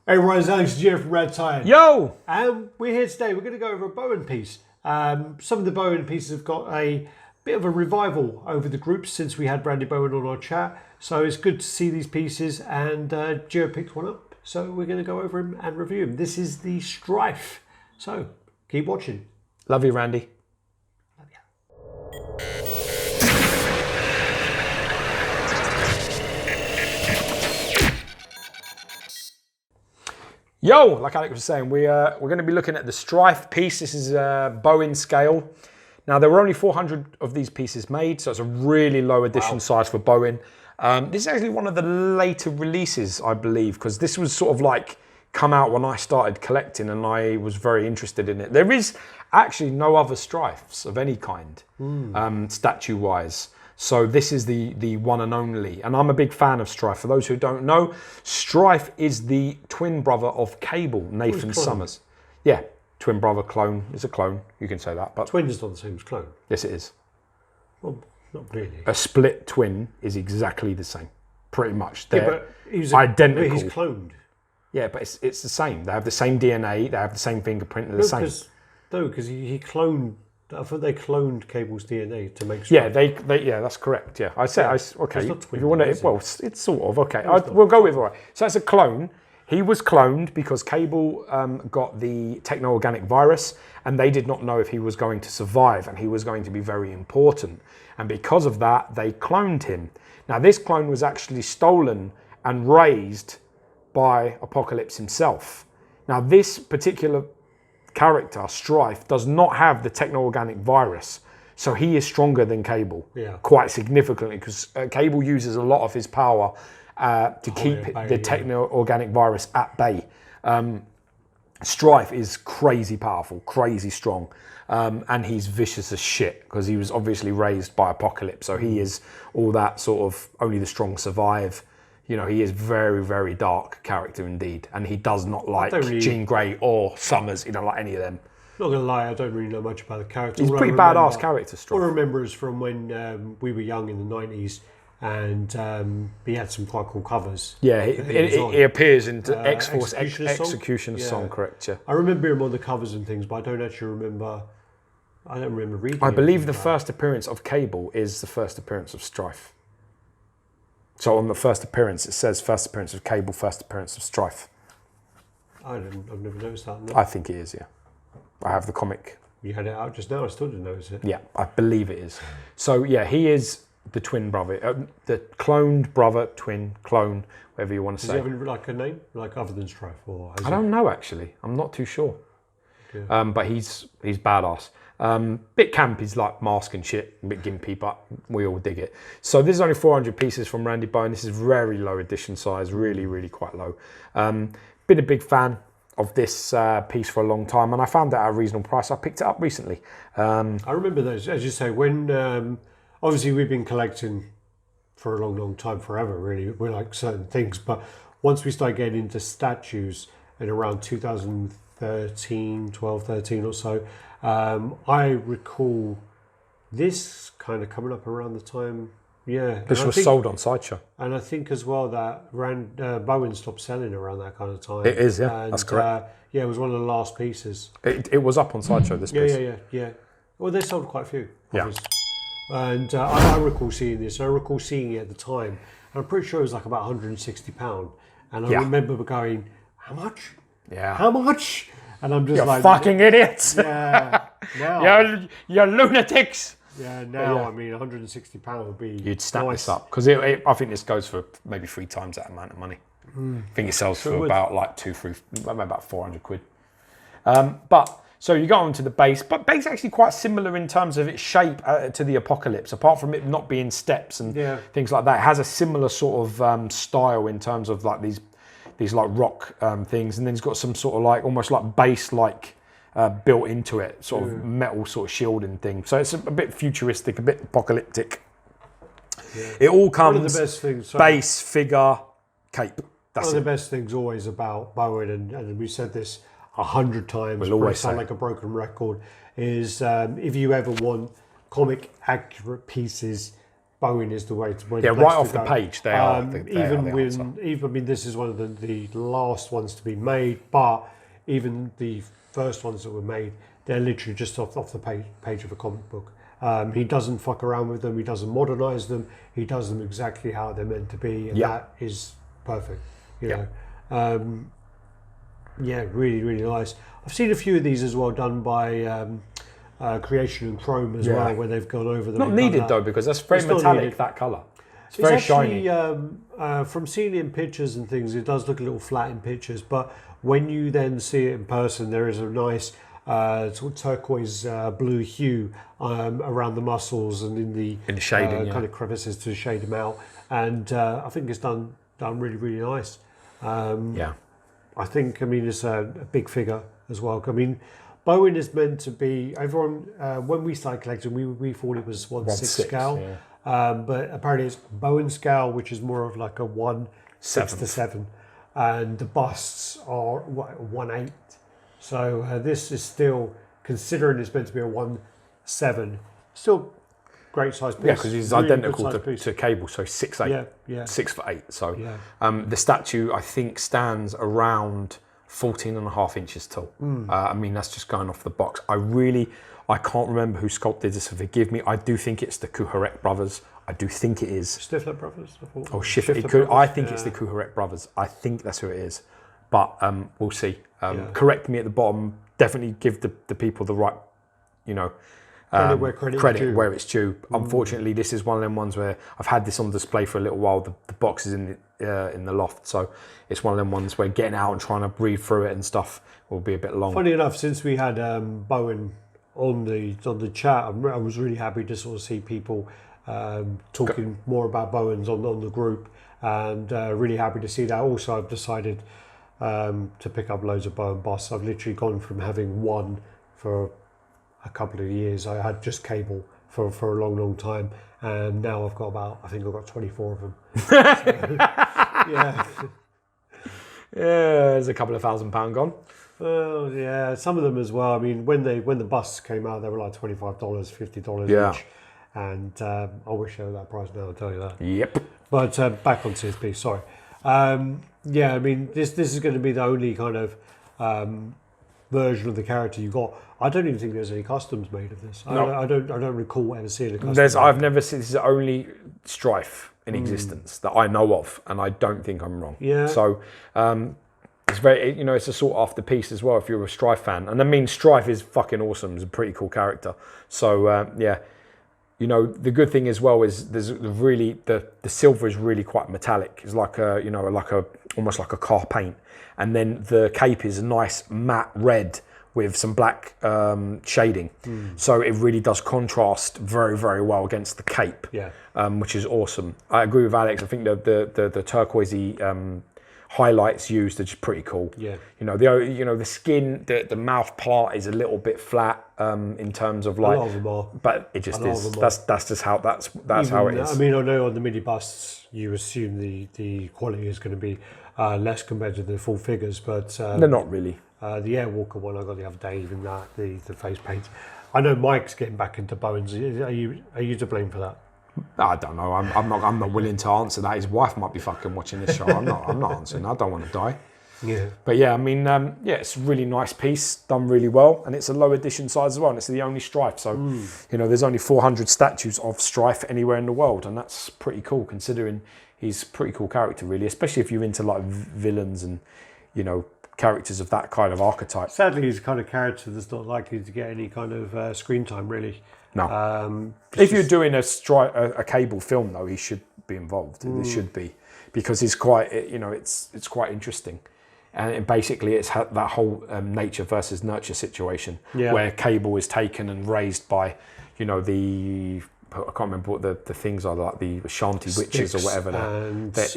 Hey, Ryan, Alex here from Red Tide. Yo! And we're here today. We're going to go over a Bowen piece. Some of the Bowen pieces have got a bit of a revival over the groups since we had Randy Bowen on our chat. So it's good to see these pieces, and Gio picked one up. So we're going to go over him and review him. This is the Stryfe. So keep watching. Love you, Randy. Love you. Yo, like Alex was saying, we're going to be looking at the Stryfe piece. This is a Bowen scale. Now, there were only 400 of these pieces made, so it's a really low edition size for Bowen. This is actually one of the later releases, I believe, because this was sort of like come out when I started collecting and I was very interested in it. There is actually no other Stryfes of any kind, statue-wise. So this is the one and only. And I'm a big fan of Stryfe. For those who don't know, Stryfe is the twin brother of Cable, Nathan Summers. Yeah, twin brother clone. It's a clone, you can say that. But Twin is not the same as clone. yes, it is. Well, not really. A split twin is exactly the same, pretty much. They're but he's identical. But he's cloned. Yeah, but it's the same. They have the same DNA, they have the same fingerprint, they're the same. No, because he cloned. I thought they cloned Cable's DNA to make. Stryfe. Yeah, they yeah, that's correct. Yeah, okay. It's not twin, if you want to, is it? well, it's sort of okay. We'll go with all right. So it's a clone. He was cloned because Cable got the techno-organic virus, and they did not know if he was going to survive, and he was going to be very important. And because of that, they cloned him. Now, this clone was actually stolen and raised by Apocalypse himself. Now, this particular character, Stryfe, does not have the techno-organic virus, so he is stronger than Cable, quite significantly, because Cable uses a lot of his power to keep the techno-organic virus at bay. Stryfe is crazy powerful, crazy strong, and he's vicious as shit, because he was obviously raised by Apocalypse, so he is all that sort of only the strong survive. You know, he is very, very dark character indeed, and he does not like Jean Grey or Summers. He don't like any of them. Not gonna lie, I don't really know much about the character. He's a pretty badass character, Stryfe. All I remember is from when we were young in the 90s, and he had some quite cool covers. Yeah, he appears in X-Force Executioner Song, correct? Yeah. I remember him on the covers and things, but I don't actually remember. I don't remember reading. I believe the first appearance of Cable is the first appearance of Stryfe. So on the first appearance, it says first appearance of Cable, first appearance of Stryfe. I've never noticed that. No. I think it is, yeah. I have the comic. You had it out just now, I still didn't notice it. Yeah, I believe it is. So yeah, he is the twin brother, the cloned brother, twin, clone, whatever you want to say. Does he have like a name, like other than Stryfe? Or I don't know actually, I'm not too sure. Yeah. But he's badass. Bit camp, he's like mask and shit, a bit gimpy, but we all dig it. So this is only 400 pieces from Randy Bowen. This is very low edition size, really, really quite low. Been a big fan of this piece for a long time, and I found it at a reasonable price. I picked it up recently. I remember those, as you say, when obviously we've been collecting for a long, long time, forever, really. We like certain things, but once we started getting into statues in around 2013, 12, 13 or so, I recall this kind of coming up around the time, This was sold on Sideshow. And I think as well that Bowen stopped selling around that kind of time. It is, yeah, and, that's correct. It was one of the last pieces. It was up on Sideshow, this piece. Yeah. Well, they sold quite a few. Yeah. And I recall seeing this. I recall seeing it at the time. And I'm pretty sure it was like about £160. And I remember going, how much? Yeah. How much? And I'm just You're like, fucking idiots. Yeah. Now. You're lunatics. Yeah, now, I mean, £160 would be You'd snap nice. this up. Because I think this goes for maybe 3 times that amount of money. I think it sells for about like about 400 quid. So you go on to the base, but base actually quite similar in terms of its shape to the Apocalypse, apart from it not being steps and things like that. It has a similar sort of style in terms of like these like rock things, and then it's got some sort of like almost like base like built into it, sort of metal sort of shielding thing. So it's a bit futuristic, a bit apocalyptic. Yeah. It all comes one of the best things, base, figure, cape. That's one of the best things always about Bowen, and we've said this 100 times, we'll always sound like a broken record, is if you ever want comic accurate pieces Bowen is the way to. Yeah, right off the page, they are. Even I mean, this is one of the last ones to be made, but even the first ones that were made, they're literally just off the page of a comic book. He doesn't fuck around with them. He doesn't modernize them. He does them exactly how they're meant to be, and that is perfect. You know, really, really nice. I've seen a few of these as well done by. Creation and Chrome as well, where they've gone over them. Not needed though, because that's very metallic, that colour. It's very actually, shiny. From seeing it in pictures and things, it does look a little flat in pictures, but when you then see it in person, there is a nice sort of turquoise blue hue around the muscles and in the shading, kind of crevices to shade them out. And I think it's done really, really nice. I think, I mean, it's a big figure as well. I mean, Bowen is meant to be, everyone, when we started collecting, we thought it was 1/6 scale. Yeah. But apparently it's Bowen scale, which is more of like a 1/6 to 7. And the busts are 1/8. So this is still, considering it's meant to be a 1/7, still great size piece. Yeah, because he's really identical to Cable, so 6'8". 6'8". So the statue, I think, stands around 14.5 inches tall. I mean, that's just going off the box. I can't remember who sculpted this, so forgive me. I do think it's the Kuharek brothers. I do think it is. Stifler brothers? I think it's the Kuharek brothers. I think that's who it is. But we'll see. Correct me at the bottom. Definitely give the people the right, you know, credit where it's due. Unfortunately, this is one of them ones where I've had this on display for a little while. The box is in the loft, so it's one of them ones where getting out and trying to read through it and stuff will be a bit long. Funny enough, since we had Bowen on the chat, I was really happy to sort of see people talking more about Bowens on the group, and really happy to see that. Also, I've decided to pick up loads of Bowen busts. I've literally gone from having one for a couple of years. I had just Cable for a long time, and now I've got I think I've got 24 of them. So, yeah, there's a couple of £1,000 gone. Well, yeah, some of them as well. I mean, when the busts came out, they were like $25, $50 each, and I wish they were that price now. I'll tell you that. Yep. But back on CSP, sorry. Yeah, I mean, this is going to be the only kind of version of the character you got. I don't even think there's any customs made of this. No. I don't recall ever seeing a custom. I've never seen. This is the only Stryfe in existence that I know of, and I don't think I'm wrong. Yeah. So it's very, you know, it's a sought after piece as well if you're a Stryfe fan. And I mean, Stryfe is fucking awesome. He's a pretty cool character. So yeah, you know, the good thing as well is there's really the silver is really quite metallic. It's like a, you know, almost like a car paint, and then the cape is a nice matte red with some black shading. So it really does contrast very, very well against the cape, which is awesome. I agree with Alex. I think the turquoisey highlights used are just pretty cool. Yeah. You know, the skin, the mouth part is a little bit flat in terms of like, a lot of them are. But it just is. That's just how that's how it is. I mean, I know on the mini busts you assume the quality is going to be less compared to the full figures, but they're not really. The Airwalker one I got the other day, even that, the face paint. I know Mike's getting back into Bowens. Are you to blame for that? I don't know. I'm not willing to answer that. His wife might be fucking watching this show. I'm not answering. I don't want to die. Yeah. But yeah, I mean, it's a really nice piece, done really well, and it's a low edition size as well, and it's the only Stryfe. So, you know, there's only 400 statues of Stryfe anywhere in the world, and that's pretty cool considering he's a pretty cool character, really, especially if you're into like villains and, you know, characters of that kind of archetype. Sadly, he's the kind of character that's not likely to get any kind of screen time, really. No. If you're doing a Cable film, though, he should be involved. There should be, because he's quite, you know, it's quite interesting. And basically, it's that whole nature versus nurture situation where Cable is taken and raised by, you know, I can't remember what the things are, like the Ashanti witches or whatever. He's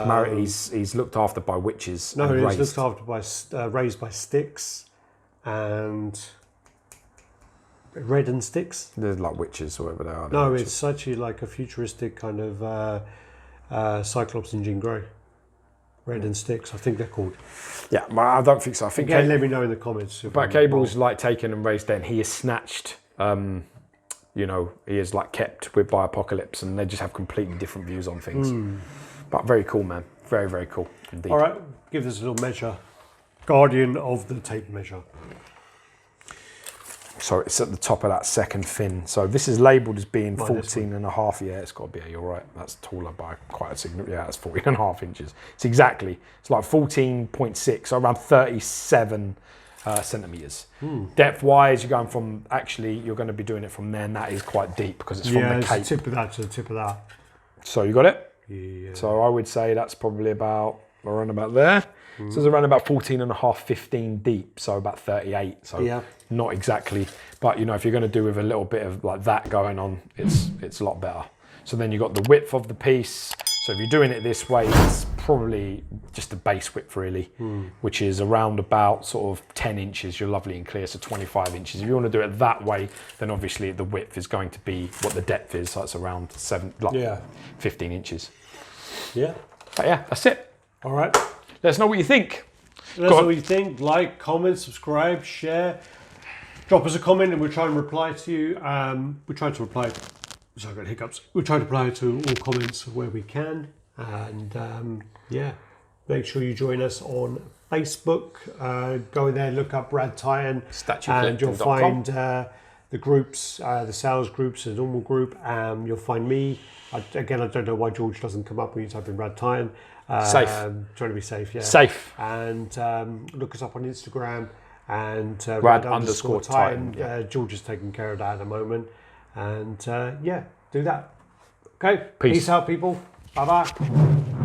married. He's looked after by witches. No, he's looked after by raised by Styx and Red and Styx. They're like witches or whatever they are. No, it's actually like a futuristic kind of Cyclops and Jean Grey. Red and Styx, I think they're called. Yeah, I don't think so. I think. Let me know in the comments. But Cable's like taken and raised. Then he is snatched you know, he is like kept with by Apocalypse, and they just have completely different views on things. But very cool, man. Very, very cool indeed. All right, give this a little measure. Guardian of the tape measure. So it's at the top of that second fin. So this is labelled as being 14.5. Yeah, it's got to be. You're right. That's taller by quite a significant. Yeah, that's 14.5 inches. It's exactly. It's like 14.6, so around 37 centimeters. Depth-wise, you're going from. Actually, you're going to be doing it from there, and that is quite deep because it's from the cape. The tip of that to the tip of that. So you got it. Yeah. So I would say that's probably about around about there. So it's around about 14.5, 15 deep, so about 38. So not exactly, but you know, if you're going to do with a little bit of like that going on, it's a lot better. So then you've got the width of the piece. So if you're doing it this way, it's probably just the base width really, which is around about sort of 10 inches. You're lovely and clear, so 25 inches. If you want to do it that way, then obviously the width is going to be what the depth is. So it's around 15 inches. Yeah. But yeah, that's it. All right. Let us know what you think. Let us know what you think. Like, comment, subscribe, share. Drop us a comment and we'll try and reply to you. We try to reply. Sorry, I got hiccups. We'll try to reply to all comments where we can. And yeah, make sure you join us on Facebook. Go in there, look up Brad Titan, and you'll find the groups, the sales groups, the normal group. You'll find me. Again, I don't know why George doesn't come up when you type in Brad Titan. Safe. Trying to be safe, yeah. Safe. And look us up on Instagram and Rad_Titan. Yeah. George is taking care of that at the moment. And yeah, do that. Okay. Peace Peace out, people. Bye-bye.